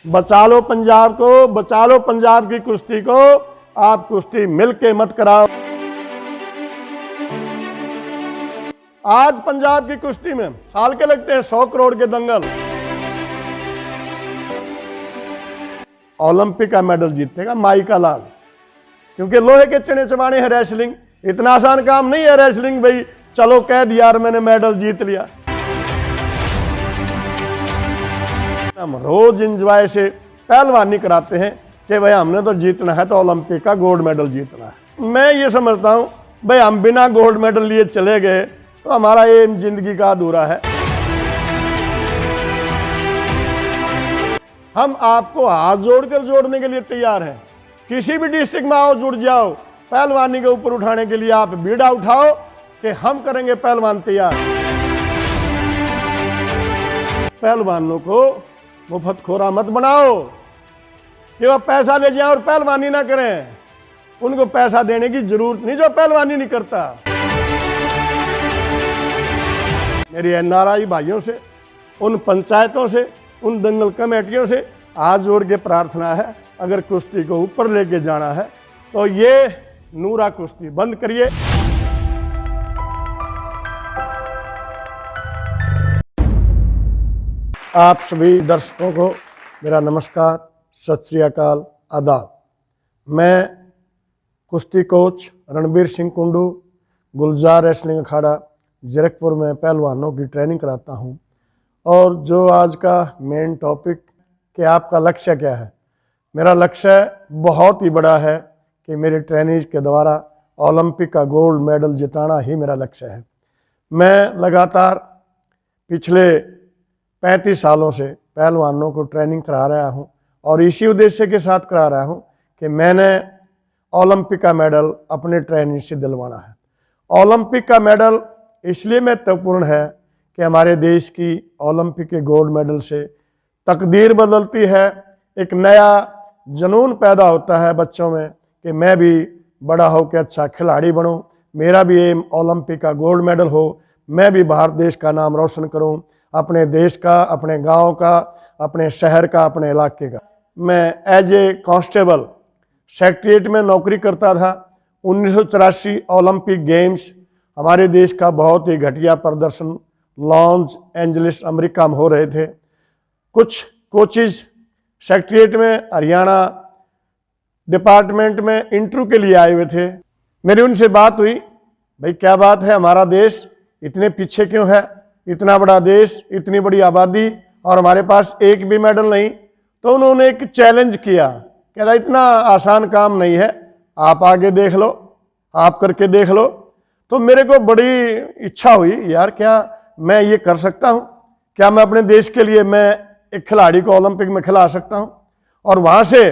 बचा लो पंजाब को, बचा लो पंजाब की कुश्ती को। आप कुश्ती मिलके मत कराओ। आज पंजाब की कुश्ती में साल के लगते हैं 100 करोड़ के दंगल। ओलंपिक का मेडल जीतेगा माइका लाल, क्योंकि लोहे के चने चबाने हैं रेसलिंग। इतना आसान काम नहीं है रेसलिंग भाई, चलो कह दिया यार मैंने मेडल जीत लिया। हम रोज इंजॉय से पहलवानी कराते हैं कि भाई हमने तो जीतना है तो ओलंपिक का गोल्ड मेडल जीतना है। मैं ये समझता हूं भाई हम बिना गोल्ड मेडल लिए चले गए तो हमारा एम जिंदगी का अधूरा है। हम आपको हाथ जोड़कर जोड़ने के लिए तैयार हैं। किसी भी डिस्ट्रिक्ट में आओ, जुड़ जाओ। पहलवानी के ऊपर उठाने के लिए आप बीड़ा उठाओ कि हम करेंगे पहलवान तैयार। पहलवानों को मुफ्त खोरा मत बनाओ कि वह पैसा ले जाए और पहलवानी ना करें। उनको पैसा देने की जरूरत नहीं जो पहलवानी नहीं करता। मेरी एनआरआई भाइयों से, उन पंचायतों से, उन दंगल कमेटियों से हाथ जोड़ के प्रार्थना है, अगर कुश्ती को ऊपर लेके जाना है तो ये नूरा कुश्ती बंद करिए। आप सभी दर्शकों को मेरा नमस्कार, सत श्री अकाल, आदाब। मैं कुश्ती कोच रणबीर सिंह कुंडू, गुलजार रेसलिंग अखाड़ा जीरकपुर में पहलवानों की ट्रेनिंग कराता हूं। और जो आज का मेन टॉपिक कि आपका लक्ष्य क्या है, मेरा लक्ष्य बहुत ही बड़ा है कि मेरे ट्रेनिंग के द्वारा ओलंपिक का गोल्ड मेडल जिताना ही मेरा लक्ष्य है। मैं लगातार पिछले 35 सालों से पहलवानों को ट्रेनिंग करा रहा हूं और इसी उद्देश्य के साथ करा रहा हूं कि मैंने ओलंपिक का मेडल अपने ट्रेनिंग से दिलवाना है। ओलंपिक का मेडल इसलिए महत्वपूर्ण है कि हमारे देश की ओलंपिक के गोल्ड मेडल से तकदीर बदलती है। एक नया जुनून पैदा होता है बच्चों में कि मैं भी बड़ा होकर अच्छा खिलाड़ी बनूं, मेरा भी एम ओलंपिक का गोल्ड मेडल हो, मैं भी भारत देश का नाम रोशन करूं, अपने देश का, अपने गांव का, अपने शहर का, अपने इलाके का। मैं एज ए कांस्टेबल सेक्रेटरीट में नौकरी करता था। 1984 ओलंपिक गेम्स हमारे देश का बहुत ही घटिया प्रदर्शन लॉस एंजलिस अमेरिका में हो रहे थे। कुछ कोचेज सेक्रेटरीट में हरियाणा डिपार्टमेंट में इंटरव्यू के लिए आए हुए थे। मेरी उनसे बात हुई, भाई क्या बात है, हमारा देश इतने पीछे क्यों है, इतना बड़ा देश, इतनी बड़ी आबादी और हमारे पास एक भी मेडल नहीं। तो उन्होंने एक चैलेंज किया, कहता इतना आसान काम नहीं है, आप आगे देख लो, आप करके देख लो। तो मेरे को बड़ी इच्छा हुई, यार क्या मैं ये कर सकता हूँ, क्या मैं अपने देश के लिए मैं एक खिलाड़ी को ओलंपिक में खिला सकता हूँ। और वहाँ से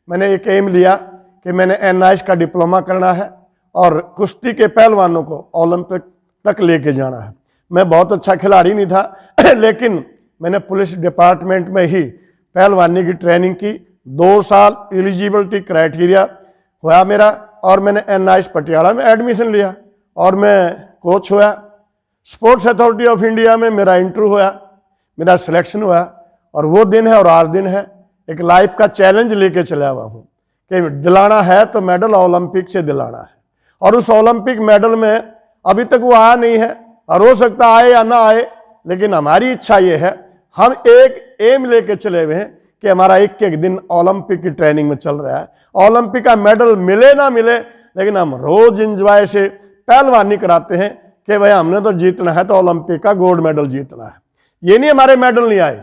मैंने एक एम लिया कि मैंने एनआईएस का डिप्लोमा करना है और कुश्ती के पहलवानों को ओलंपिक तक लेके जाना है। मैं बहुत अच्छा खिलाड़ी नहीं था लेकिन मैंने पुलिस डिपार्टमेंट में ही पहलवानी की ट्रेनिंग की। 2 साल एलिजिबिलिटी क्राइटेरिया हुआ मेरा और मैंने एनआईएस पटियाला में एडमिशन लिया और मैं कोच हुआ। स्पोर्ट्स अथॉरिटी ऑफ इंडिया में मेरा इंटरव्यू हुआ, मेरा सिलेक्शन हुआ और वो दिन है और आज दिन है। एक लाइफ का चैलेंज लेके चला हुआ हूँ कि दिलाना है तो मेडल ओलंपिक से दिलाना है। और उस ओलंपिक मेडल में अभी तक वो आया नहीं है और हो सकता आए या ना आए, लेकिन हमारी इच्छा ये है, हम एक एम लेके चले हुए हैं कि हमारा एक एक दिन ओलंपिक की ट्रेनिंग में चल रहा है। ओलंपिक का मेडल मिले ना मिले, लेकिन हम रोज इंजॉय से पहलवानी कराते हैं कि भाई हमने तो जीतना है तो ओलंपिक का गोल्ड मेडल जीतना है। ये नहीं हमारे मेडल नहीं आए,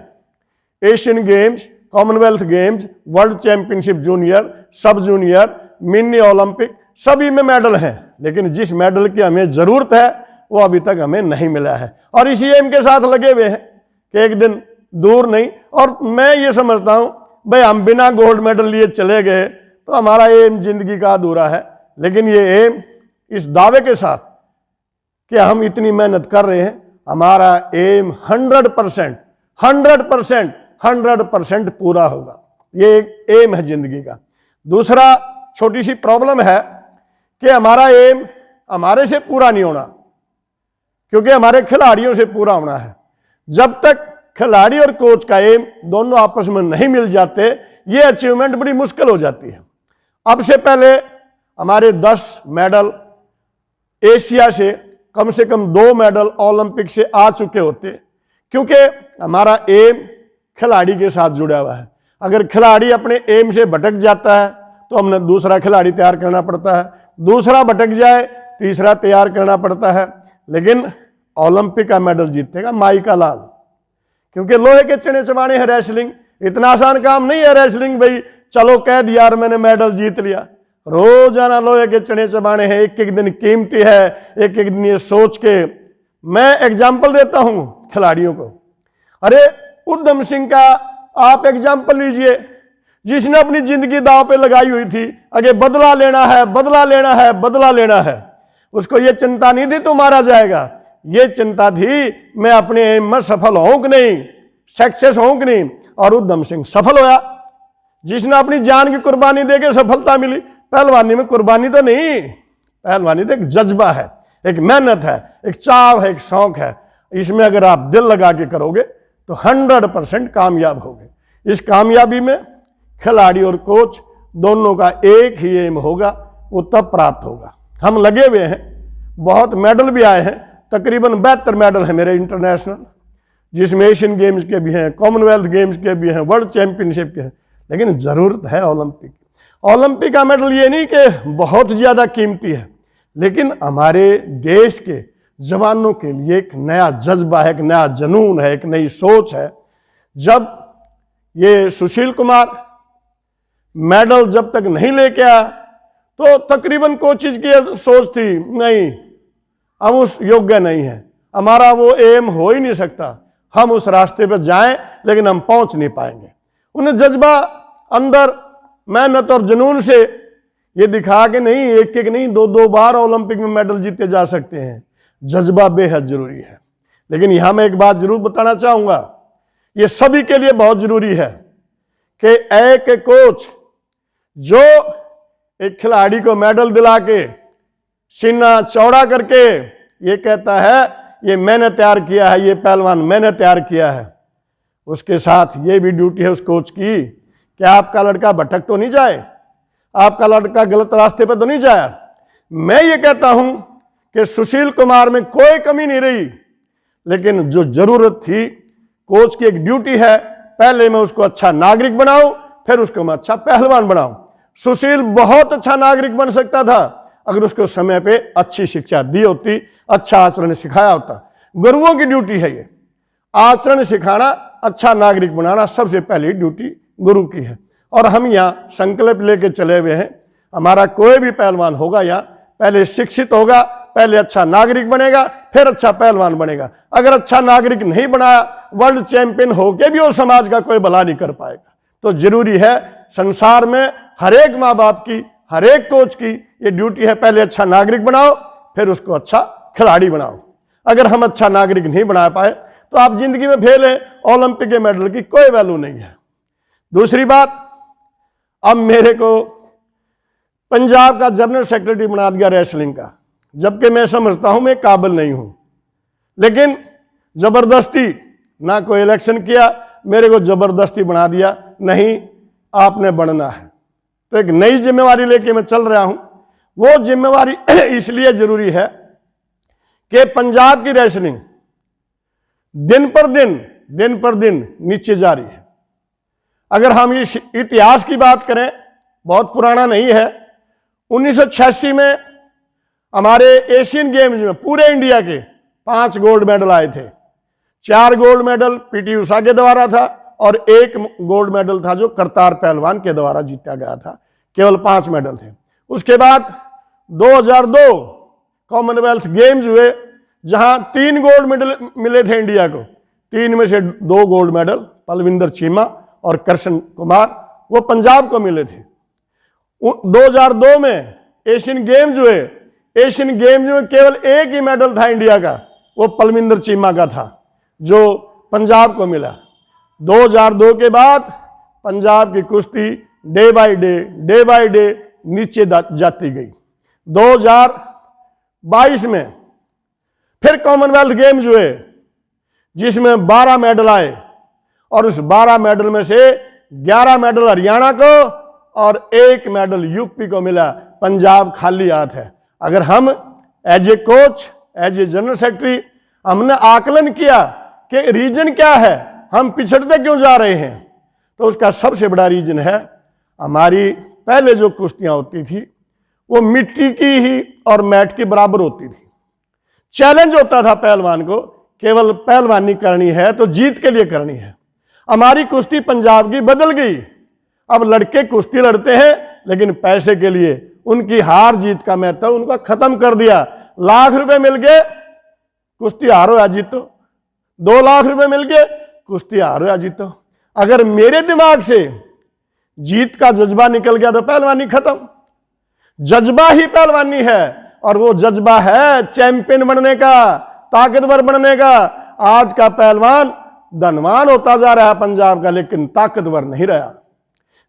Asian games, Commonwealth games, world championship junior, सब जूनियर, मिनी ओलंपिक सभी में मेडल हैं, लेकिन जिस मेडल की हमें जरूरत है वो अभी तक हमें नहीं मिला है। और इसी एम के साथ लगे हुए हैं कि एक दिन दूर नहीं। और मैं ये समझता हूं भाई हम बिना गोल्ड मेडल लिए चले गए तो हमारा एम जिंदगी का अधूरा है। लेकिन ये एम इस दावे के साथ कि हम इतनी मेहनत कर रहे हैं, हमारा एम 100% पूरा होगा। ये एक एम है जिंदगी का। दूसरा छोटी सी प्रॉब्लम है कि हमारा एम हमारे से पूरा नहीं होना, क्योंकि हमारे खिलाड़ियों से पूरा होना है। जब तक खिलाड़ी और कोच का एम दोनों आपस में नहीं मिल जाते, ये अचीवमेंट बड़ी मुश्किल हो जाती है। अब से पहले हमारे 10 मेडल एशिया से कम 2 मेडल ओलंपिक से आ चुके होते, क्योंकि हमारा एम खिलाड़ी के साथ जुड़ा हुआ है। अगर खिलाड़ी अपने एम से भटक जाता है तो हमने दूसरा खिलाड़ी तैयार करना पड़ता है, दूसरा भटक जाए तीसरा तैयार करना पड़ता है। लेकिन ओलंपिक का मेडल जीतेगा माई का लाल, क्योंकि लोहे के चने चबाने हैं रेसलिंग। इतना आसान काम नहीं है रेसलिंग, भाई चलो कह दिया यार मैंने मेडल जीत लिया। रोजाना लोहे के चने चबाने हैं, एक एक दिन कीमती है, एक एक दिन ये सोच के। मैं एग्जाम्पल देता हूं खिलाड़ियों को। अरे उद्यम सिंह का आप एग्जाम्पल लीजिए, जिसने अपनी जिंदगी दांव पे लगाई हुई थी, आगे बदला लेना है, बदला लेना है, बदला लेना है। उसको ये चिंता नहीं थी तो मारा जाएगा, ये चिंता थी मैं अपने एम में सफल होऊं कि नहीं, सक्सेस होऊं कि नहीं। और उद्यम सिंह सफल होया, जिसने अपनी जान की कुर्बानी देकर सफलता मिली। पहलवानी में कुर्बानी तो नहीं, पहलवानी तो एक जज्बा है, एक मेहनत है, एक चाव है, एक शौक है। इसमें अगर आप दिल लगा के करोगे तो 100% कामयाब होगे। इस कामयाबी में खिलाड़ी और कोच दोनों का एक ही एम होगा, वो तब प्राप्त होगा। हम लगे हुए हैं, बहुत मेडल भी आए हैं, तकरीबन 72 मेडल हैं मेरे इंटरनेशनल, जिसमें एशियन गेम्स के भी हैं, कॉमनवेल्थ गेम्स के भी हैं, वर्ल्ड चैंपियनशिप के हैं। लेकिन जरूरत है ओलंपिक। ओलंपिक का मेडल ये नहीं कि बहुत ज्यादा कीमती है, लेकिन हमारे देश के जवानों के लिए एक नया जज्बा है, एक नया जुनून है, एक नई सोच है। जब ये सुशील कुमार मेडल जब तक नहीं लेके आया तो तकरीबन कोचिज की सोच थी नहीं हम उस योग्य नहीं है, हमारा वो एम हो ही नहीं सकता, हम उस रास्ते पर जाएं लेकिन हम पहुंच नहीं पाएंगे। उन्हें जज्बा अंदर मेहनत और जुनून से ये दिखा के नहीं, एक एक नहीं 2-2 बार ओलंपिक में मेडल जीते जा सकते हैं। जज्बा बेहद जरूरी है। लेकिन यहां मैं एक बात जरूर बताना चाहूंगा, ये सभी के लिए बहुत जरूरी है कि एक कोच जो एक खिलाड़ी को मेडल दिला के सीना चौड़ा करके ये कहता है ये मैंने तैयार किया है, ये पहलवान मैंने तैयार किया है, उसके साथ ये भी ड्यूटी है उस कोच की कि आपका लड़का भटक तो नहीं जाए, आपका लड़का गलत रास्ते पर तो नहीं जाया। मैं ये कहता हूं कि सुशील कुमार में कोई कमी नहीं रही, लेकिन जो जरूरत थी कोच की एक ड्यूटी है, पहले मैं उसको अच्छा नागरिक बनाऊं, फिर उसको मैं अच्छा पहलवान बनाऊं। सुशील बहुत अच्छा नागरिक बन सकता था अगर उसको समय पे अच्छी शिक्षा दी होती, अच्छा आचरण सिखाया होता। गुरुओं की ड्यूटी है ये, आचरण सिखाना, अच्छा नागरिक बनाना सबसे पहली ड्यूटी गुरु की है। और हम यहाँ संकल्प लेके चले हुए हैं, हमारा कोई भी पहलवान होगा यहाँ पहले शिक्षित होगा, पहले अच्छा नागरिक बनेगा, फिर अच्छा पहलवान बनेगा। अगर अच्छा नागरिक नहीं बनाया, वर्ल्ड चैंपियन होके भी वो समाज का कोई भला नहीं कर पाएगा। तो जरूरी है संसार में हर एक माँ बाप की, हर एक कोच की ये ड्यूटी है, पहले अच्छा नागरिक बनाओ फिर उसको अच्छा खिलाड़ी बनाओ। अगर हम अच्छा नागरिक नहीं बना पाए तो आप जिंदगी में फेल हैं, ओलंपिक के मेडल की कोई वैल्यू नहीं है। दूसरी बात, अब मेरे को पंजाब का जनरल सेक्रेटरी बना दिया रेसलिंग का, जबकि मैं समझता हूं मैं काबिल नहीं हूं, लेकिन जबरदस्ती, ना कोई इलेक्शन किया, मेरे को जबरदस्ती बना दिया, नहीं आपने बनना है। तो एक नई जिम्मेवारी लेके मैं चल रहा हूं। वो जिम्मेवारी इसलिए जरूरी है कि पंजाब की रेसलिंग दिन पर दिन नीचे जा रही है। अगर हम इस इतिहास की बात करें, बहुत पुराना नहीं है, 1986 में हमारे एशियन गेम्स में पूरे इंडिया के 5 गोल्ड मेडल आए थे। 4 गोल्ड मेडल पीटी उषा के द्वारा था और 1 गोल्ड मेडल था जो करतार पहलवान के द्वारा जीता गया था। केवल 5 मेडल थे। उसके बाद 2002 कॉमनवेल्थ गेम्स हुए, जहां 3 गोल्ड मेडल मिले थे इंडिया को। 3 में से 2 गोल्ड मेडल पलविंदर चीमा और कृष्ण कुमार वो पंजाब को मिले थे। 2002 में एशियन गेम्स हुए, एशियन गेम्स में केवल 1 ही मेडल था इंडिया का, वो पलविंदर चीमा का था जो पंजाब को मिला। 2002 के बाद पंजाब की कुश्ती डे बाय डे नीचे जाती गई। 2022 में फिर कॉमनवेल्थ गेम्स हुए जिसमें 12 मेडल आए, और उस 12 मेडल में से 11 मेडल हरियाणा को और 1 मेडल यूपी को मिला। पंजाब खाली हाथ है। अगर हम as a coach, as a general secretary हमने आकलन किया कि रीजन क्या है, हम पिछड़ते क्यों जा रहे हैं, तो उसका सबसे बड़ा रीजन है हमारी पहले जो कुश्तियां होती थी वो मिट्टी की ही और मैट के बराबर होती थी। चैलेंज होता था पहलवान को, केवल पहलवानी करनी है तो जीत के लिए करनी है। हमारी कुश्ती पंजाब की बदल गई। अब लड़के कुश्ती लड़ते हैं लेकिन पैसे के लिए। उनकी हार जीत का महत्व उनका खत्म कर दिया। लाख रुपए मिल गए, कुश्ती हारो या जीतो। 2 लाख रुपए मिल गए, कुश्ती हारो या जीतो। अगर मेरे दिमाग से जीत का जज्बा निकल गया तो पहलवानी खत्म। जज्बा ही पहलवानी है, और वो जज्बा है चैंपियन बनने का, ताकतवर बनने का। आज का पहलवान धनवान होता जा रहा है पंजाब का, लेकिन ताकतवर नहीं रहा।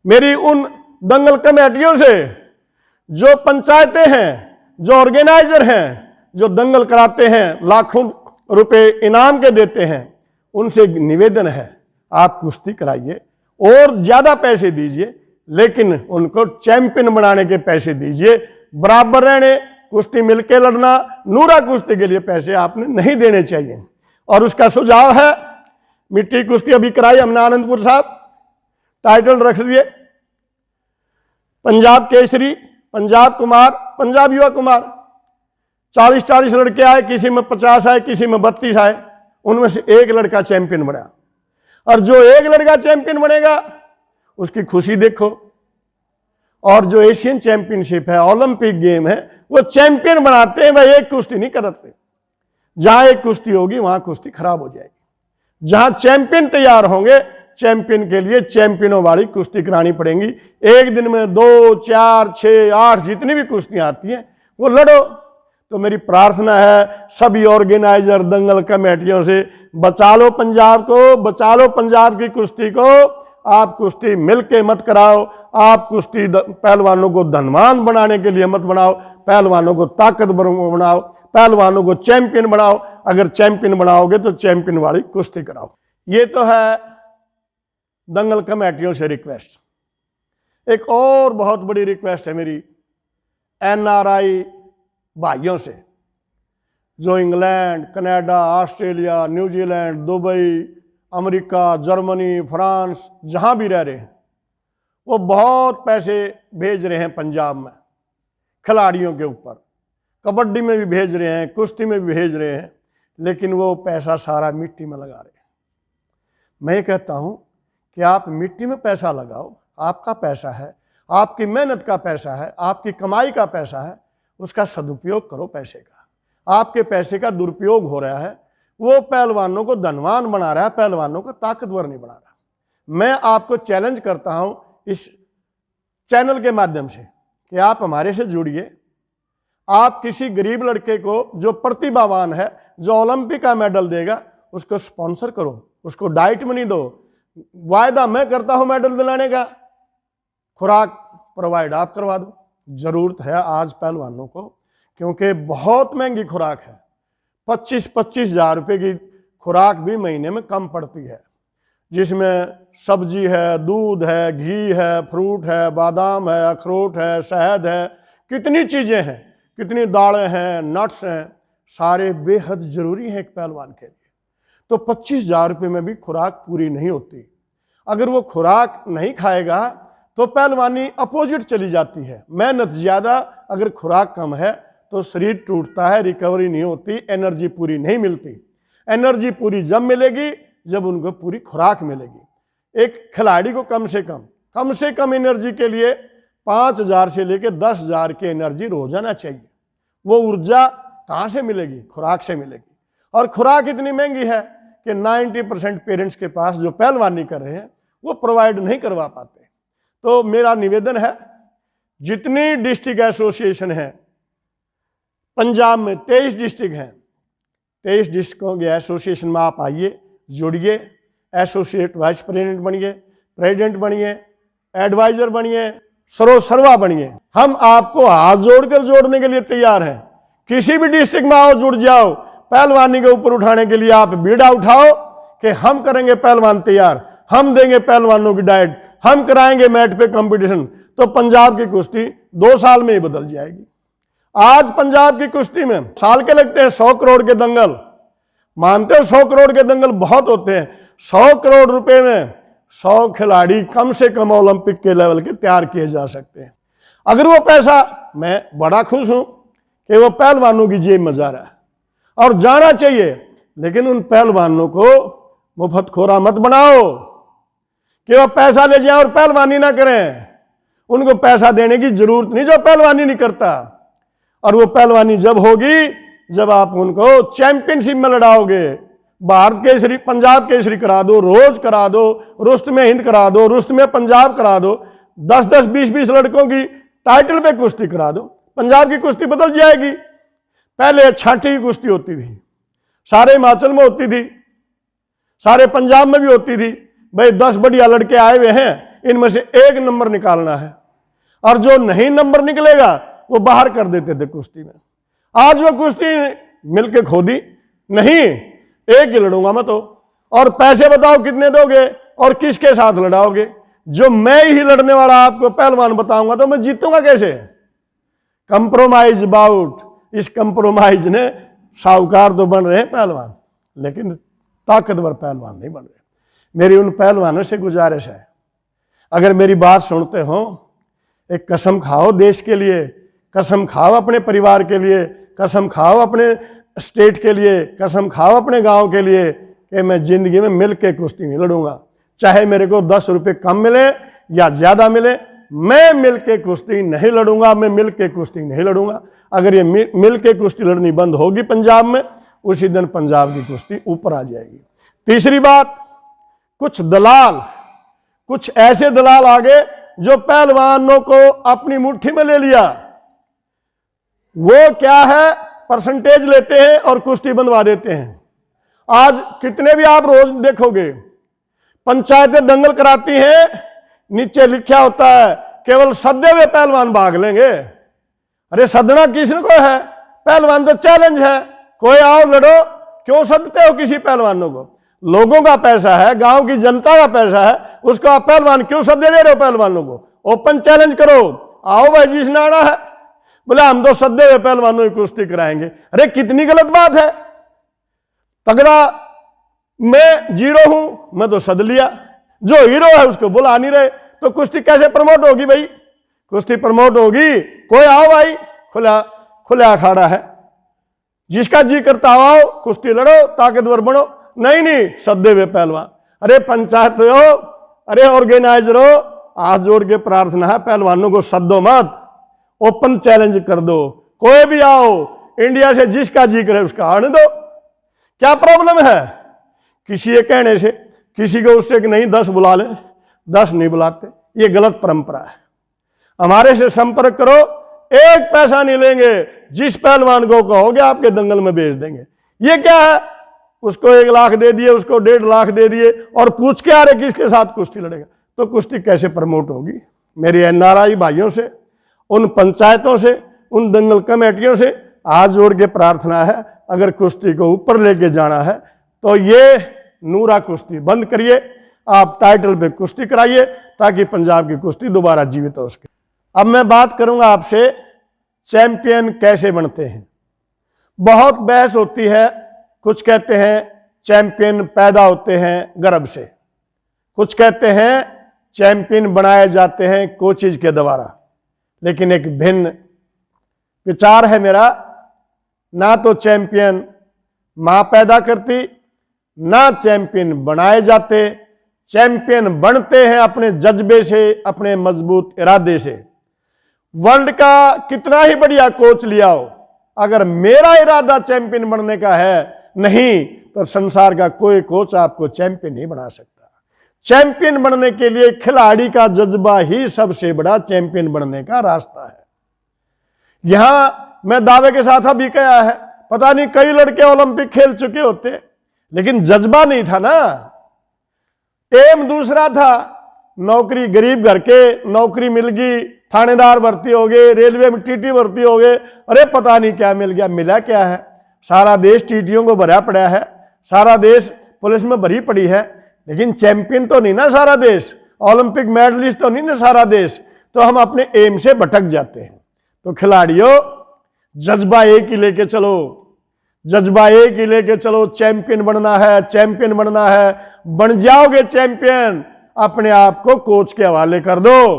मेरी उन दंगल कमेटियों से, जो पंचायतें हैं, जो ऑर्गेनाइजर हैं, जो दंगल कराते हैं, लाखों रुपए इनाम के देते हैं, उनसे निवेदन है आप कुश्ती कराइए और ज्यादा पैसे दीजिए, लेकिन उनको चैंपियन बनाने के पैसे दीजिए। बराबर रहने, कुश्ती मिलके लड़ना, नूरा कुश्ती के लिए पैसे आपने नहीं देने चाहिए। और उसका सुझाव है, मिट्टी कुश्ती अभी कराई हमने आनंदपुर साहब, टाइटल रख दिए पंजाब केसरी, पंजाब कुमार, पंजाब युवा कुमार। 40-40 लड़के आए, किसी में 50 आए, किसी में 32 आए। उनमें से एक लड़का चैंपियन बना। और जो एक लड़का चैंपियन बनेगा उसकी खुशी देखो। और जो एशियन चैंपियनशिप है, ओलंपिक गेम है, वो चैंपियन बनाते हैं, वह एक कुश्ती नहीं करते। जहां एक कुश्ती होगी वहां कुश्ती खराब हो जाएगी। जहां चैंपियन तैयार होंगे, चैंपियन के लिए चैंपियनों वाली कुश्ती करानी पड़ेगी। एक दिन में 2, 4, 6, 8 जितनी भी कुश्तियां आती हैं वो लड़ो। तो मेरी प्रार्थना है सभी ऑर्गेनाइजर, दंगल कमेटियों से, बचा लो पंजाब को, बचा लो पंजाब की कुश्ती को। आप कुश्ती मिलके मत कराओ। आप कुश्ती पहलवानों को धनवान बनाने के लिए मत बनाओ, पहलवानों को ताकतवर बनाओ, पहलवानों को चैंपियन बनाओ। अगर चैंपियन बनाओगे तो चैंपियन वाली कुश्ती कराओ। ये तो है दंगल कमेटियों से रिक्वेस्ट। एक और बहुत बड़ी रिक्वेस्ट है मेरी NRI भाइयों से, जो England, Canada, Australia, New Zealand, Dubai, America, Germany, France, जहां भी रह रहे हैं, वो बहुत पैसे भेज रहे हैं पंजाब में खिलाड़ियों के ऊपर। कबड्डी में भी भेज रहे हैं, कुश्ती में भी भेज रहे हैं, लेकिन वो पैसा सारा मिट्टी में लगा रहे हैं। मैं कहता हूं कि आप मिट्टी में पैसा लगाओ, आपका पैसा है, आपकी मेहनत का पैसा है, आपकी कमाई का पैसा है, उसका सदुपयोग करो पैसे का। आपके पैसे का दुरुपयोग हो रहा है, वो पहलवानों को धनवान बना रहा है, पहलवानों को ताकतवर नहीं बना रहा। मैं आपको चैलेंज करता हूं इस चैनल के माध्यम से कि आप हमारे से जुड़िए। आप किसी गरीब लड़के को जो प्रतिभावान है, जो ओलंपिक का मेडल देगा, उसको स्पॉन्सर करो, उसको डाइट मनी दो। वायदा मैं करता हूं मेडल दिलाने का, खुराक प्रोवाइड आप करवा दो। जरूरत है आज पहलवानों को, क्योंकि बहुत महंगी खुराक है। 25-25 हज़ार रुपये की खुराक भी महीने में कम पड़ती है, जिसमें सब्जी है, दूध है, घी है, फ्रूट है, बादाम है, अखरोट है, शहद है, कितनी चीज़ें हैं, कितनी दालें हैं, नट्स हैं, सारे बेहद ज़रूरी हैं एक पहलवान के लिए। तो 25 हज़ार रुपये में भी खुराक पूरी नहीं होती। अगर वो खुराक नहीं खाएगा तो पहलवानी अपोजिट चली जाती है। मेहनत ज़्यादा, अगर खुराक कम है तो शरीर टूटता है, रिकवरी नहीं होती, एनर्जी पूरी नहीं मिलती। एनर्जी पूरी जब मिलेगी जब उनको पूरी खुराक मिलेगी। एक खिलाड़ी को कम से कम एनर्जी के लिए 5,000 से लेकर 10,000 की एनर्जी रोजाना चाहिए। वो ऊर्जा कहाँ से मिलेगी? खुराक से मिलेगी। और खुराक इतनी महंगी है कि 90% पेरेंट्स के पास जो पहलवानी कर रहे हैं वो प्रोवाइड नहीं करवा पाते। तो मेरा निवेदन है, जितनी डिस्ट्रिक्ट एसोसिएशन है पंजाब में, 23 डिस्ट्रिक्ट हैं, 23 डिस्ट्रिक्टों के एसोसिएशन में आप आइए, जुड़िए, एसोसिएट वाइस प्रेसिडेंट बनिए, प्रेसिडेंट बनिए, एडवाइजर बनिए, सर्वा बनिए। हम आपको हाथ जोड़कर जोड़ने के लिए तैयार हैं। किसी भी डिस्ट्रिक्ट में आओ, जुड़ जाओ। पहलवानी के ऊपर उठाने के लिए आप बीड़ा उठाओ कि हम करेंगे पहलवान तैयार, हम देंगे पहलवानों की डाइट, हम कराएंगे मैट पे कंपटीशन, तो पंजाब की कुश्ती 2 साल में ही बदल जाएगी। आज पंजाब की कुश्ती में साल के लगते हैं 100 करोड़ के दंगल। मानते हो 100 करोड़ के दंगल बहुत होते हैं। 100 करोड़ रुपए में 100 खिलाड़ी कम से कम ओलंपिक के लेवल के तैयार किए जा सकते हैं। अगर वो पैसा, मैं बड़ा खुश हूं कि वो पहलवानों की जेब में जा रहा है और जाना चाहिए, लेकिन उन पहलवानों को मुफ्तखोरा मत बनाओ कि वो पैसा ले जाए और पहलवानी ना करें। उनको पैसा देने की जरूरत नहीं जो पहलवानी नहीं करता। और वो पहलवानी जब होगी जब आप उनको चैंपियनशिप में लड़ाओगे। भारत केसरी, पंजाब केसरी करा दो, रोज करा दो, रुस्तमे हिंद करा दो, रुस्तमे पंजाब करा दो, 10-10, 20-20 लड़कों की टाइटल पे कुश्ती करा दो, पंजाब की कुश्ती बदल जाएगी। पहले छाटी की कुश्ती होती थी, सारे हिमाचल में होती थी, सारे पंजाब में भी होती थी। भाई 10 बढ़िया लड़के आए हुए हैं, इनमें से एक नंबर निकालना है, और जो नहीं नंबर निकलेगा वो बाहर कर देते थे कुश्ती में। आज वो कुश्ती मिलके खोदी नहीं, एक ही लड़ूंगा मैं तो, और पैसे बताओ कितने दोगे और किसके साथ लड़ाओगे। जो मैं ही लड़ने वाला आपको पहलवान बताऊंगा तो मैं जीतूंगा कैसे। कंप्रोमाइज अबाउट, इस कंप्रोमाइज ने साहूकार तो बन रहे हैं पहलवान, लेकिन ताकतवर पहलवान नहीं बन रहे। मेरी उन पहलवानों से गुजारिश है, अगर मेरी बात सुनते हो, एक कसम खाओ देश के लिए, कसम खाओ अपने परिवार के लिए, कसम खाओ अपने स्टेट के लिए, कसम खाओ अपने गांव के लिए कि मैं जिंदगी में मिल के कुश्ती नहीं लड़ूंगा। चाहे मेरे को 10 रुपये कम मिले या ज्यादा मिले, मैं मिल के कुश्ती नहीं लड़ूंगा, मैं मिल के कुश्ती नहीं लड़ूंगा। अगर ये मिल के कुश्ती लड़नी बंद होगी पंजाब में, उसी दिन पंजाब की कुश्ती ऊपर आ जाएगी। तीसरी बात, कुछ दलाल, कुछ ऐसे दलाल आ गए जो पहलवानों को अपनी मुट्ठी में ले लिया। वो क्या है, परसेंटेज लेते हैं और कुश्ती बंधवा देते हैं। आज कितने भी आप रोज देखोगे पंचायतें दंगल कराती हैं, नीचे लिखा होता है केवल सदे हुए पहलवान भाग लेंगे। अरे सदना किसको है, पहलवान तो चैलेंज है, कोई आओ लड़ो, क्यों सदते हो किसी पहलवानों को। लोगों का पैसा है, गांव की जनता का पैसा है, उसको आप पहलवान क्यों सदे दे रहे हो पहलवानों को। ओपन चैलेंज करो, आओ भाई जिसने आना है। बोले हम तो सदे हुए पहलवानों की कुश्ती कराएंगे। अरे कितनी गलत बात है। तगड़ा मैं जीरो हूं, मैं तो सद लिया, जो हीरो है उसको बुला नहीं रहे, तो कुश्ती कैसे प्रमोट होगी भाई। कुश्ती प्रमोट होगी, कोई आओ भाई, खुला अखाड़ा है, जिसका जी करता आओ कुश्ती लड़ो, ताकतवर बनो। नहीं सदे हुए पहलवान। अरे पंचायत हो, अरे ऑर्गेनाइजर हो, हाथ जोड़ के प्रार्थना है, पहलवानों को सदो मत, ओपन चैलेंज कर दो। कोई भी आओ, इंडिया से जिसका जी करे उसका आने दो। क्या प्रॉब्लम है किसी के कहने से, किसी को उससे कि नहीं 10 बुला ले, 10 नहीं बुलाते, ये गलत परंपरा है। हमारे से संपर्क करो, एक पैसा नहीं लेंगे, जिस पहलवान को कहोगे आपके दंगल में भेज देंगे। ये क्या है, उसको 1 लाख दे दिए, उसको 1.5 लाख दे दिए और पूछ के आ रहे किसके साथ कुश्ती लड़ेगा, तो कुश्ती कैसे प्रमोट होगी। मेरी एनआरआई भाइयों से, उन पंचायतों से, उन दंगल कमेटियों से हाथ जोड़ के प्रार्थना है, अगर कुश्ती को ऊपर लेके जाना है तो ये नूरा कुश्ती बंद करिए, आप टाइटल पे कुश्ती कराइए, ताकि पंजाब की कुश्ती दोबारा जीवित हो सके। अब मैं बात करूंगा आपसे, चैंपियन कैसे बनते हैं। बहुत बहस होती है, कुछ कहते हैं चैंपियन पैदा होते हैं गर्भ से, कुछ कहते हैं चैंपियन बनाए जाते हैं कोचिज के द्वारा। लेकिन एक भिन्न विचार है मेरा, ना तो चैंपियन मां पैदा करती, ना चैंपियन बनाए जाते। चैंपियन बनते हैं अपने जज्बे से, अपने मजबूत इरादे से। वर्ल्ड का कितना ही बढ़िया कोच लिया हो, अगर मेरा इरादा चैंपियन बनने का है नहीं, तो संसार का कोई कोच आपको चैंपियन नहीं बना सकता। चैंपियन बनने के लिए खिलाड़ी का जज्बा ही सबसे बड़ा चैंपियन बनने का रास्ता है। यहां मैं दावे के साथ अभी कहा है, पता नहीं कई लड़के ओलंपिक खेल चुके होते, लेकिन जज्बा नहीं था ना, एम दूसरा था। नौकरी, गरीब घर के नौकरी मिल गई, थानेदार भर्ती हो गए, रेलवे में टीटी भर्ती हो गए, अरे पता नहीं क्या मिल गया। मिला क्या है, सारा देश टीटियों को भरा पड़ा है, सारा देश पुलिस में भरी पड़ी है, लेकिन चैंपियन तो नहीं ना सारा देश, ओलंपिक मेडलिस्ट तो नहीं ना सारा देश, तो हम अपने एम से भटक जाते हैं। तो खिलाड़ियों, जज्बा एक ही लेके चलो, जज्बा एक ही लेके चलो। चैंपियन बनना है, चैंपियन बनना है, बन जाओगे चैंपियन। अपने आप को कोच के हवाले कर दो।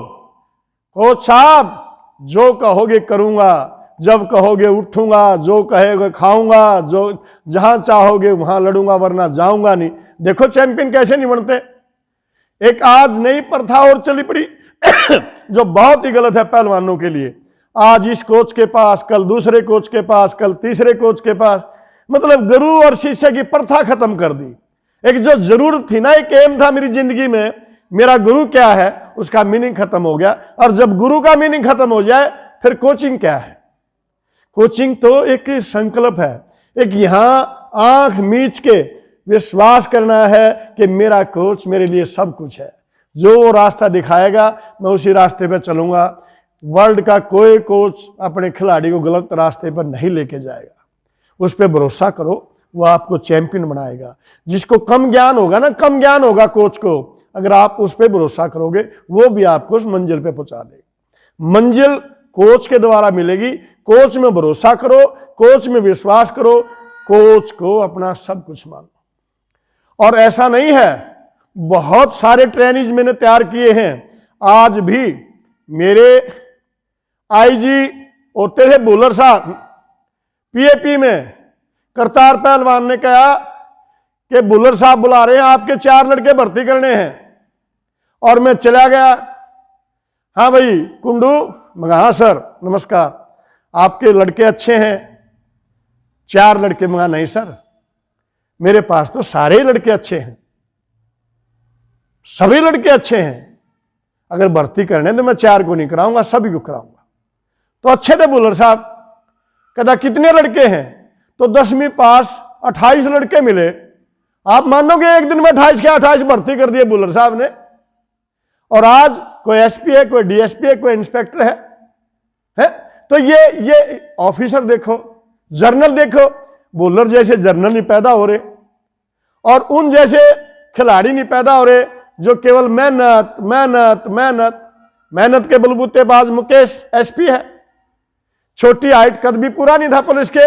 कोच साहब, जो कहोगे करूंगा, जब कहोगे उठूंगा, जो कहोगे खाऊंगा, जो जहां चाहोगे वहां लड़ूंगा, वरना जाऊंगा नहीं। देखो चैंपियन कैसे नहीं बनते। एक आज नई प्रथा और चली पड़ी जो बहुत ही गलत है पहलवानों के लिए। आज इस कोच के पास, कल दूसरे कोच के पास, कल तीसरे कोच के पास, मतलब गुरु और शिष्य की प्रथा खत्म कर दी। एक जो जरूरत थी ना, एक एम था मेरी जिंदगी में, मेरा गुरु क्या है, उसका मीनिंग खत्म हो गया। और जब गुरु का मीनिंग खत्म हो जाए, फिर कोचिंग क्या है? कोचिंग तो एक संकल्प है, एक यहां आंख मीच के विश्वास करना है कि मेरा कोच मेरे लिए सब कुछ है। जो वो रास्ता दिखाएगा मैं उसी रास्ते पर चलूंगा। वर्ल्ड का कोई कोच अपने खिलाड़ी को गलत रास्ते पर नहीं लेके जाएगा। उस पर भरोसा करो, वो आपको चैंपियन बनाएगा। जिसको कम ज्ञान होगा ना, कम ज्ञान होगा कोच को, अगर आप उस पर भरोसा करोगे, वो भी आपको उस मंजिल पे पहुंचा देगा। मंजिल कोच के द्वारा मिलेगी। कोच में भरोसा करो, कोच में विश्वास करो, कोच को अपना सब कुछ मानो। और ऐसा नहीं है, बहुत सारे ट्रेनिज मैंने तैयार किए हैं। आज भी मेरे आईजी होते थे बुलर साहब, पीएपी में करतार पहलवान ने कहा कि बुलर साहब बुला रहे हैं, आपके 4 लड़के भर्ती करने हैं। और मैं चला गया, हाँ भाई कुंडू, मगर हाँ सर नमस्कार, आपके लड़के अच्छे हैं, 4 लड़के। मगा नहीं सर, मेरे पास तो सारे ही लड़के अच्छे हैं, सभी लड़के अच्छे हैं। अगर भर्ती करने तो मैं 4 को नहीं कराऊंगा, सभी को कराऊंगा। तो अच्छे थे बुलर साहब। कहता कितने लड़के हैं? तो 10वीं पास 28 लड़के मिले। आप मानोगे एक दिन में 28 के 28 भर्ती कर दिए बुलर साहब ने। और आज कोई एसपी है, कोई डीएसपी है, कोई इंस्पेक्टर है? तो ये ऑफिसर देखो, जर्नल देखो, बुलर जैसे जर्नल नहीं पैदा हो रहे, और उन जैसे खिलाड़ी नहीं पैदा हो रहे जो केवल मेहनत मेहनत मेहनत मेहनत के बलबूतेबाज। मुकेश एसपी है, छोटी हाइट, कद भी पूरा नहीं था पुलिस के,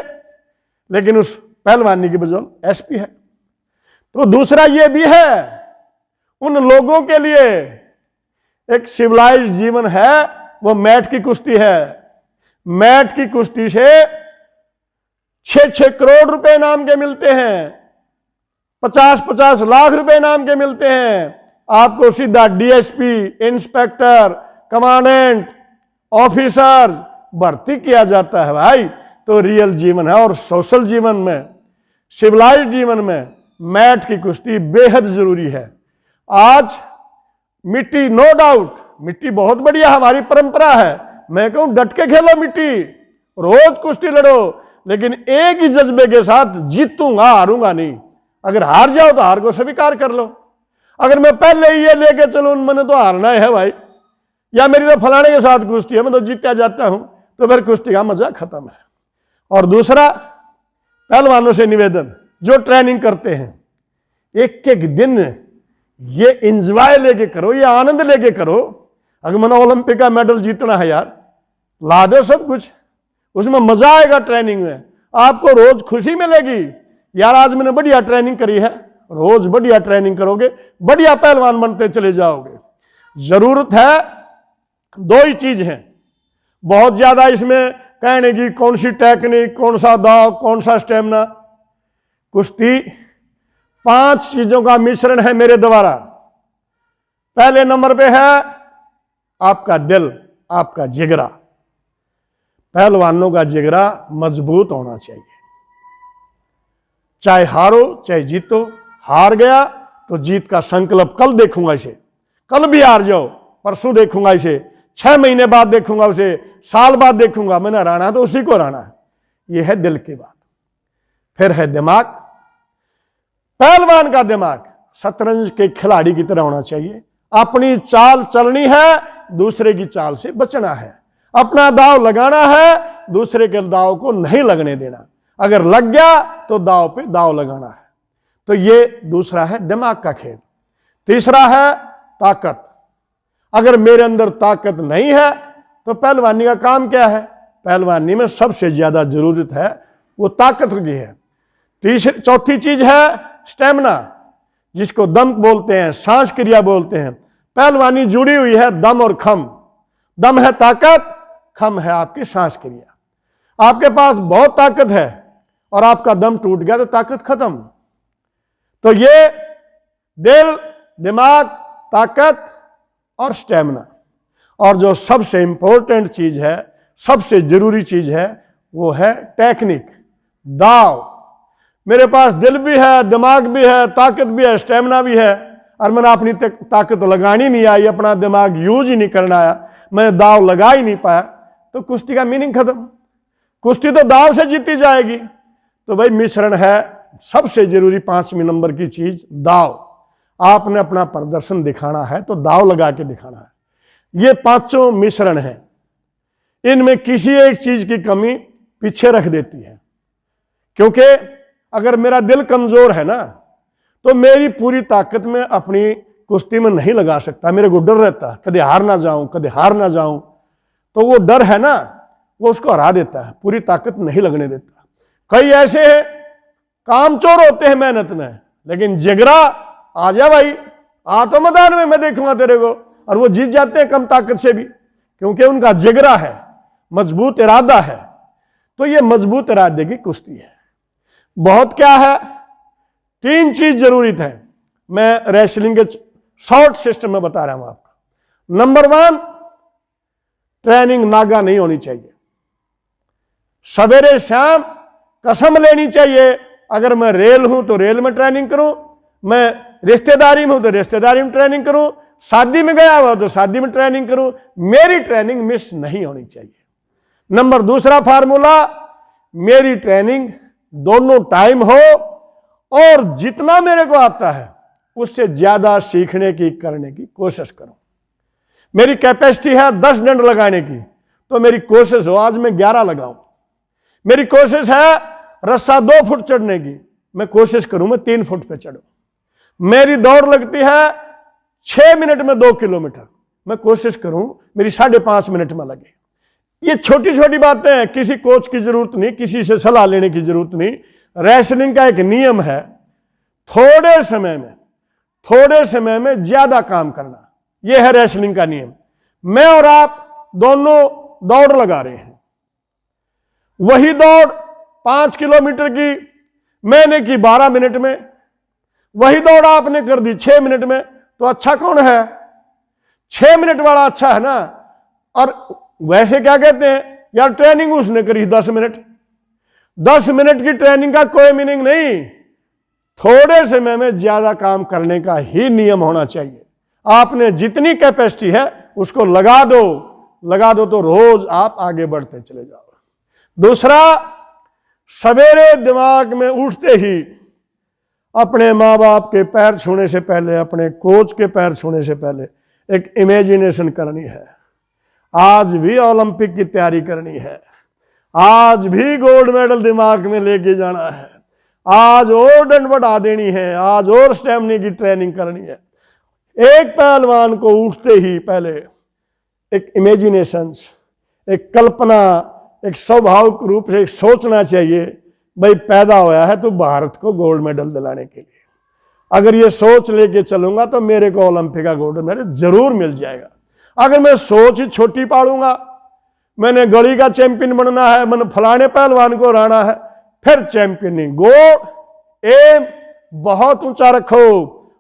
लेकिन उस पहलवानी की बदौलत एसपी है। तो दूसरा ये भी है, उन लोगों के लिए एक सिविलाइज्ड जीवन है, वो मैट की कुश्ती है। मैट की कुश्ती से 6-6 करोड़ रुपए इनाम के मिलते हैं, 50-50 लाख रुपए इनाम के मिलते हैं। आपको सीधा डीएसपी, इंस्पेक्टर, कमांडेंट, ऑफिसर भर्ती किया जाता है भाई। तो रियल जीवन है। और सोशल जीवन में, सिविलाइज्ड जीवन में मैट की कुश्ती बेहद जरूरी है। आज मिट्टी, नो डाउट, मिट्टी बहुत बढ़िया हमारी परंपरा है। मैं कहूं डट के खेलो मिट्टी, रोज कुश्ती लड़ो, लेकिन एक ही जज्बे के साथ जीतूंगा, हारूंगा नहीं। अगर हार जाओ तो हार को स्वीकार कर लो। अगर मैं पहले ही ये लेके चलूं मैंने तो हारना है भाई, या मेरी तो फलाने के साथ कुश्ती है, मैं तो जीतता जाता हूं, तो फिर कुश्ती का मजा खत्म है। और दूसरा, पहलवानों से निवेदन, जो ट्रेनिंग करते हैं, एक एक दिन ये एंजॉय लेके करो, ये आनंद लेके करो। अगर मैंने ओलंपिक का मेडल जीतना है यार, ला दो सब कुछ, उसमें मजा आएगा। ट्रेनिंग में आपको रोज खुशी मिलेगी, यार आज मैंने बढ़िया ट्रेनिंग करी है। रोज बढ़िया ट्रेनिंग करोगे, बढ़िया पहलवान बनते चले जाओगे। जरूरत है, 2 ही चीज है बहुत ज्यादा इसमें कहने की, कौन सी टेक्निक, कौन सा दाव, कौन सा स्टेमिना। कुश्ती 5 चीजों का मिश्रण है मेरे द्वारा। पहले नंबर पे है आपका दिल, आपका जिगरा। पहलवानों का जिगरा मजबूत होना चाहिए। चाहे हारो चाहे जीतो, हार गया तो जीत का संकल्प, कल देखूंगा इसे, कल भी हार जाओ, परसों देखूंगा इसे, 6 महीने बाद देखूंगा उसे, साल बाद देखूंगा, मैंने हराना तो उसी को हराना है। यह है दिल की बात। फिर है दिमाग। पहलवान का दिमाग शतरंज के खिलाड़ी की तरह होना चाहिए। अपनी चाल चलनी है, दूसरे की चाल से बचना है। अपना दाव लगाना है, दूसरे के दाव को नहीं लगने देना। अगर लग गया तो दाव पे दाव लगाना है। तो ये दूसरा है दिमाग का खेल। तीसरा है ताकत। अगर मेरे अंदर ताकत नहीं है तो पहलवानी का काम क्या है? पहलवानी में सबसे ज्यादा जरूरत है वो ताकत की है। चौथी चीज है स्टेमिना, जिसको दम बोलते हैं, सांस क्रिया बोलते हैं। पहलवानी जुड़ी हुई है दम और खम। दम है ताकत, खम है आपकी सांस क्रिया। आपके पास बहुत ताकत है और आपका दम टूट गया तो ताकत खत्म। तो ये दिल, दिमाग, ताकत और स्टेमिना। और जो सबसे इंपॉर्टेंट चीज है, सबसे जरूरी चीज है, वो है टेक्निक, दाव। मेरे पास दिल भी है, दिमाग भी है, ताकत भी है, स्टेमिना भी है, और मैंने अपनी ताकत लगानी नहीं आई, अपना दिमाग यूज ही नहीं करना आया, मैं दाव लगा ही नहीं पाया, तो कुश्ती का मीनिंग खत्म। कुश्ती तो दाव से जीती जाएगी। तो भाई मिश्रण है सबसे जरूरी 5वें नंबर की चीज, दाव। आपने अपना प्रदर्शन दिखाना है तो दाव लगा के दिखाना है। ये 5 मिश्रण है, इनमें किसी एक चीज की कमी पीछे रख देती है। क्योंकि अगर मेरा दिल कमजोर है ना, तो मेरी पूरी ताकत में अपनी कुश्ती में नहीं लगा सकता। मेरे को डर रहता है कभी हार ना जाऊं, कभी हार ना जाऊं। तो वो डर है ना, वो उसको हरा देता है, पूरी ताकत नहीं लगने देता। कई ऐसे हैं कामचोर होते हैं मेहनत में, लेकिन जिगरा आ जा भाई, आ तो मैदान में, मैं देखूंगा तेरे को, और वो जीत जाते हैं कम ताकत से भी, क्योंकि उनका जिगरा है, मजबूत इरादा है। तो ये मजबूत इरादे की कुश्ती है। बहुत क्या है, 3 चीज जरूरी है। मैं रेसलिंग के शॉर्ट सिस्टम में बता रहा हूं आपको। नंबर 1, ट्रेनिंग नागा नहीं होनी चाहिए। सवेरे शाम कसम लेनी चाहिए, अगर मैं रेल हूं तो रेल में ट्रेनिंग करूं, मैं रिश्तेदारी में हूं तो रिश्तेदारी में ट्रेनिंग करूं, शादी में गया हुआ तो शादी में ट्रेनिंग करूं, मेरी ट्रेनिंग मिस नहीं होनी चाहिए। नंबर 2 फार्मूला, मेरी ट्रेनिंग दोनों टाइम हो और जितना मेरे को आता है उससे ज्यादा सीखने की, करने की कोशिश करूं। मेरी कैपेसिटी है 10 डंड लगाने की, तो मेरी कोशिश हो आज मैं 11 लगाऊं। मेरी कोशिश है रस्सा 2 फुट चढ़ने की, मैं कोशिश करूं मैं 3 फुट पे चढ़ूं। मेरी दौड़ लगती है 6 मिनट में 2 किलोमीटर, मैं कोशिश करूं मेरी 5.5 मिनट में लगे। ये छोटी छोटी बातें हैं, किसी कोच की जरूरत नहीं, किसी से सलाह लेने की जरूरत नहीं। रेसलिंग का एक नियम है, थोड़े समय में ज्यादा काम करना। यह है रेसलिंग का नियम। मैं और आप दोनों दौड़ लगा रहे हैं, वही दौड़ 5 किलोमीटर की मैंने की 12 मिनट में, वही दौड़ आपने कर दी 6 मिनट में, तो अच्छा कौन है? 6 मिनट वाला अच्छा है ना। और वैसे क्या कहते हैं यार, ट्रेनिंग उसने करी 10 मिनट। 10 मिनट की ट्रेनिंग का कोई मीनिंग नहीं। थोड़े समय में ज्यादा काम करने का ही नियम होना चाहिए। आपने जितनी कैपेसिटी है उसको लगा दो तो रोज आप आगे बढ़ते चले जाओ। दूसरा, सवेरे दिमाग में उठते ही अपने माँ बाप के पैर छूने से पहले, अपने कोच के पैर छूने से पहले एक इमेजिनेशन करनी है। आज भी ओलंपिक की तैयारी करनी है, आज भी गोल्ड मेडल दिमाग में लेके जाना है, आज और डंड बढ़ा देनी है, आज और स्टेमिना की ट्रेनिंग करनी है। एक पहलवान को उठते ही पहले एक इमेजिनेशन, एक कल्पना, एक स्वाभाविक रूप से एक सोचना चाहिए, भाई पैदा होया है तो भारत को गोल्ड मेडल दिलाने के लिए। अगर ये सोच लेके चलूंगा तो मेरे को ओलंपिक का गोल्ड मेडल जरूर मिल जाएगा। अगर मैं सोच ही छोटी पालूंगा, मैंने गली का चैंपियन बनना है, मैंने फलाने पहलवान को हराना है, फिर चैंपियन नहीं। गोल एम बहुत ऊंचा रखो,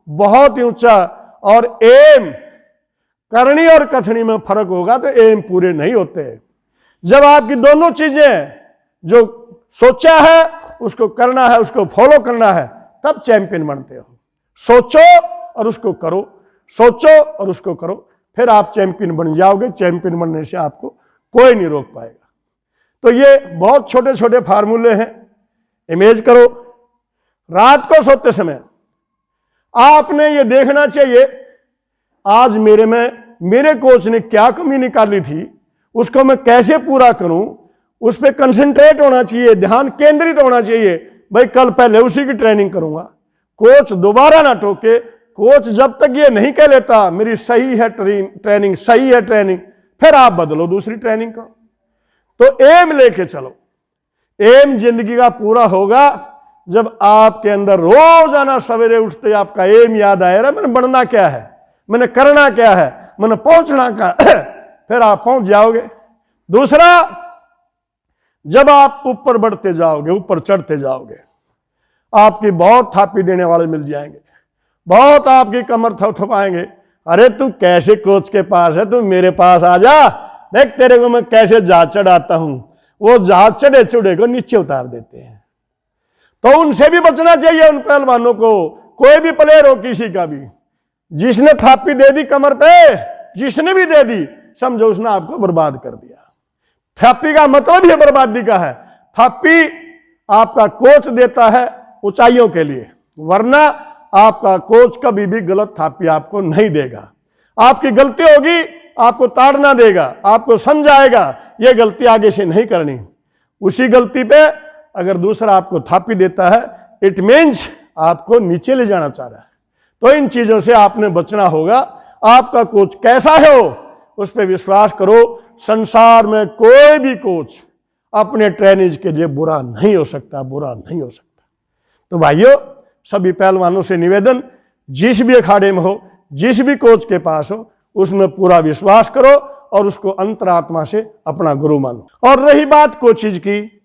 बहुत ही ऊंचा। और एम करनी और कथनी में फर्क होगा तो एम पूरे नहीं होते। जब आपकी दोनों चीजें, जो सोचा है उसको करना है, उसको फॉलो करना है, तब चैंपियन बनते हो। सोचो और उसको करो, सोचो और उसको करो, फिर आप चैंपियन बन जाओगे। चैंपियन बनने से आपको कोई नहीं रोक पाएगा। तो ये बहुत छोटे छोटे फार्मूले हैं। इमेज करो, रात को सोते समय आपने ये देखना चाहिए आज मेरे कोच ने क्या कमी निकाली थी, उसको मैं कैसे पूरा करूं, उस पर कंसंट्रेट होना चाहिए, ध्यान केंद्रित होना चाहिए। भाई कल पहले उसी की ट्रेनिंग करूंगा, कोच दोबारा ना टोके। कोच जब तक ये नहीं कह लेता मेरी सही है ट्रेनिंग, सही है ट्रेनिंग, फिर आप बदलो दूसरी ट्रेनिंग को। तो एम लेके चलो। एम जिंदगी का पूरा होगा जब आपके अंदर रोजाना सवेरे उठते आपका एम याद आए, मैंने बनना क्या है, मैंने करना क्या है, मैंने पहुंचना क्या है, फिर आप पहुंच जाओगे। दूसरा, जब आप ऊपर बढ़ते जाओगे, ऊपर चढ़ते जाओगे, आपकी बहुत थापी देने वाले मिल जाएंगे, बहुत आपकी कमर थपथपाएंगे। अरे तू कैसे कोच के पास है, तू मेरे पास आ जा, देख तेरे को मैं कैसे जहाज चढ़ाता हूं। वो जहाज चढ़े चढ़े को नीचे उतार देते हैं। तो उनसे भी बचना चाहिए, उन पहलवानों को। कोई भी प्लेयर हो किसी का भी, जिसने थापी दे दी कमर पे, जिसने भी दे दी, समझो उसने आपको बर्बाद कर दिया। थापी का मतलब ही बर्बादी का है। थापी आपका कोच देता है ऊंचाइयों के लिए, वरना आपका कोच कभी भी गलत थापी आपको नहीं देगा। आपकी गलती होगी, आपको ताड़ना देगा, आपको समझाएगा ये गलती आगे से नहीं करनी। उसी गलती पे अगर दूसरा आपको थापी देता है, इट मीन्स आपको नीचे ले जाना चाह रहा है। तो इन चीजों से आपने बचना होगा। आपका कोच कैसा है हो, उस पर विश्वास करो। संसार में कोई भी कोच अपने ट्रेनिज के लिए बुरा नहीं हो सकता, बुरा नहीं हो सकता। तो भाइयों, सभी पहलवानों से निवेदन, जिस भी अखाड़े में हो, जिस भी कोच के पास हो, उसमें पूरा विश्वास करो और उसको अंतरात्मा से अपना गुरु मानो। और रही बात कोचिज की,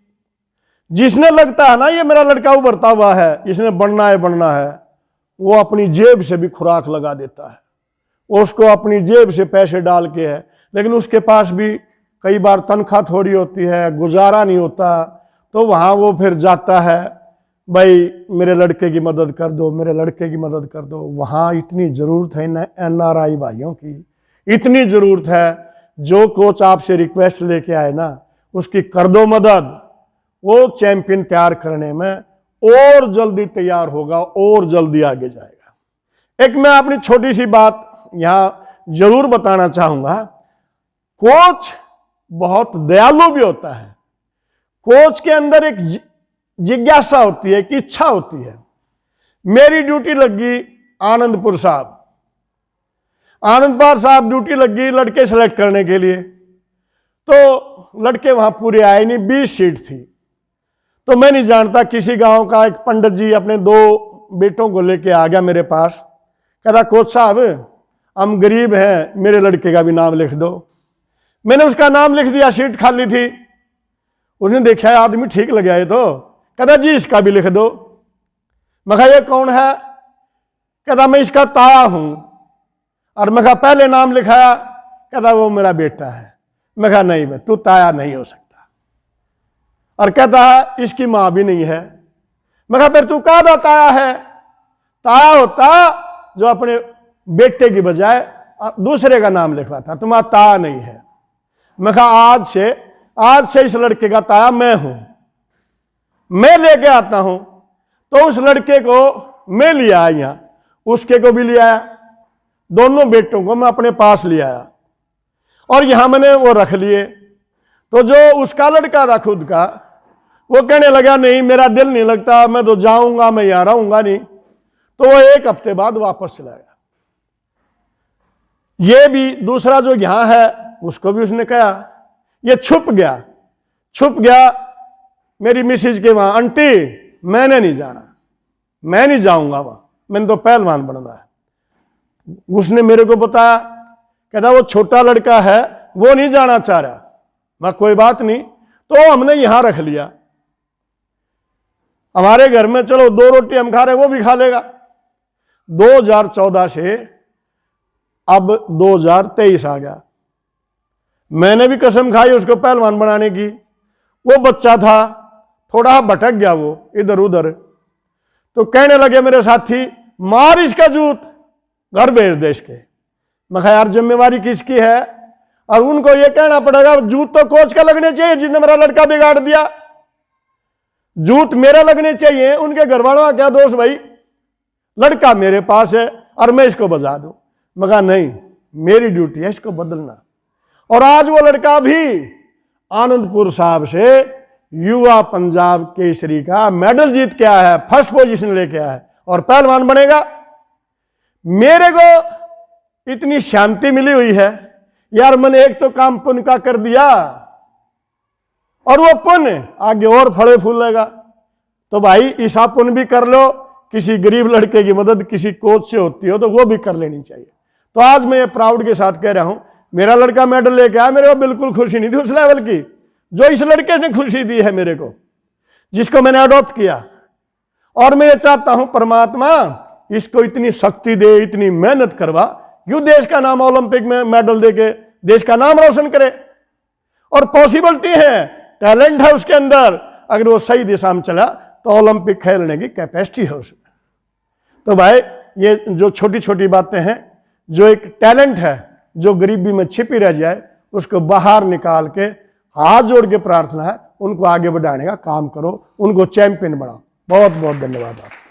जिसने लगता है ना ये मेरा लड़का उभरता हुआ है, इसने बनना है, वो अपनी जेब से भी खुराक लगा देता है, उसको अपनी जेब से पैसे डाल के है, लेकिन उसके पास भी कई बार तनख्वाह थोड़ी होती है, गुजारा नहीं होता, तो वहाँ वो फिर जाता है, भाई मेरे लड़के की मदद कर दो, मेरे लड़के की मदद कर दो। वहाँ इतनी ज़रूरत है ना NRI भाइयों की, इतनी ज़रूरत है। जो कोच आपसे रिक्वेस्ट लेके आए ना, उसकी कर दो मदद। वो चैंपियन तैयार करने में और जल्दी तैयार होगा और जल्दी आगे जाएगा। एक मैं अपनी छोटी सी बात यहाँ जरूर बताना चाहूँगा। कोच बहुत दयालु भी होता है। कोच के अंदर एक जिज्ञासा होती है, एक इच्छा होती है। मेरी ड्यूटी लगी आनंदपुर साहब, आनंदपुर साहब ड्यूटी लगी लड़के सेलेक्ट करने के लिए। तो लड़के वहां पूरे आए नहीं, 20 सीट थी। तो मैं नहीं जानता, किसी गांव का एक पंडित जी अपने 2 बेटों को लेके आ गया मेरे पास। कहता कोच साहब हम गरीब हैं, मेरे लड़के का भी नाम लिख दो। मैंने उसका नाम लिख दिया, सीट खाली थी। उसने देखा आदमी ठीक लगा है, तो कहता जी इसका भी लिख दो। मैं कहा ये कौन है? कहता मैं इसका ताया हूं। और मैं कहा पहले नाम लिखाया? कहता वो मेरा बेटा है। मैं कहा नहीं भाई, तू ताया नहीं हो सकता। और कहता है इसकी मां भी नहीं है। मैं कहा फिर तू कादा ताया है? ताया होता जो अपने बेटे की बजाय दूसरे का नाम लिखवाता, तुम्हारा ताया नहीं है। मैं कहा आज से इस लड़के का ताया मैं हूं, मैं लेके आता हूं। तो उस लड़के को मैं ले आया, यहां उसके को भी ले आया, दोनों बेटों को मैं अपने पास ले आया और यहां मैंने वो रख लिए। तो जो उसका लड़का था खुद का, वो कहने लगा नहीं मेरा दिल नहीं लगता, मैं तो जाऊंगा, मैं यहां रहूंगा नहीं। तो वो 1 हफ्ते बाद वापस चला गया। ये भी दूसरा जो यहां है उसको भी उसने कहा, ये छुप गया मेरी मिसिज के वहां। आंटी मैंने नहीं जाना, मैं नहीं जाऊंगा वहां, मैंने तो पहलवान बनना है। उसने मेरे को बताया, कहता वो छोटा लड़का है वो नहीं जाना चाह रहा। मैं कोई बात नहीं, तो हमने यहां रख लिया हमारे घर में। चलो 2 रोटी हम खा रहे, वो भी खा लेगा। 2014 से अब 2023 आ गया। मैंने भी कसम खाई उसको पहलवान बनाने की। वो बच्चा था, थोड़ा भटक गया वो इधर उधर। तो कहने लगे मेरे साथी, मार इसका जूत, घर भेज दे इसके। मैं कहा यार जिम्मेवारी किसकी है? और उनको ये कहना पड़ेगा जूत तो कोच का लगने चाहिए जिसने मेरा लड़का बिगाड़ दिया, जूत मेरा लगने चाहिए। उनके घर वालों का क्या दोष भाई? लड़का मेरे पास है और मैं इसको बजा दूं। मैं कहा नहीं, मेरी ड्यूटी है इसको बदलना। और आज वो लड़का भी आनंदपुर साहब से युवा पंजाब केसरी का मेडल जीत के आया है, फर्स्ट पोजीशन लेके आया है। और पहलवान बनेगा। मेरे को इतनी शांति मिली हुई है यार, मैंने एक तो काम पुण्य का कर दिया और वो पुण्य आगे और फले फूलेगा। तो भाई ईसा पुण्य भी कर लो, किसी गरीब लड़के की मदद किसी कोच से होती हो तो वो भी कर लेनी चाहिए। तो आज मैं ये प्राउड के साथ कह रहा हूं, मेरा लड़का मेडल लेके आया, मेरे को बिल्कुल खुशी नहीं थी उस लेवल की जो इस लड़के ने खुशी दी है मेरे को, जिसको मैंने अडॉप्ट किया। और मैं ये चाहता हूं परमात्मा इसको इतनी शक्ति दे, इतनी मेहनत करवा, यूं देश का नाम ओलंपिक में मेडल देके देश का नाम रोशन करे। और पॉसिबिलिटी है, टैलेंट है उसके अंदर, अगर वो सही दिशा में चला तो ओलंपिक खेलने की कैपेसिटी है उसमें। तो भाई ये जो छोटी छोटी बातें हैं, जो एक टैलेंट है जो गरीबी में छिपी रह जाए, उसको बाहर निकाल के हाथ जोड़ के प्रार्थना है उनको आगे बढ़ाने का काम करो, उनको चैंपियन बनाओ। बहुत बहुत धन्यवाद आप।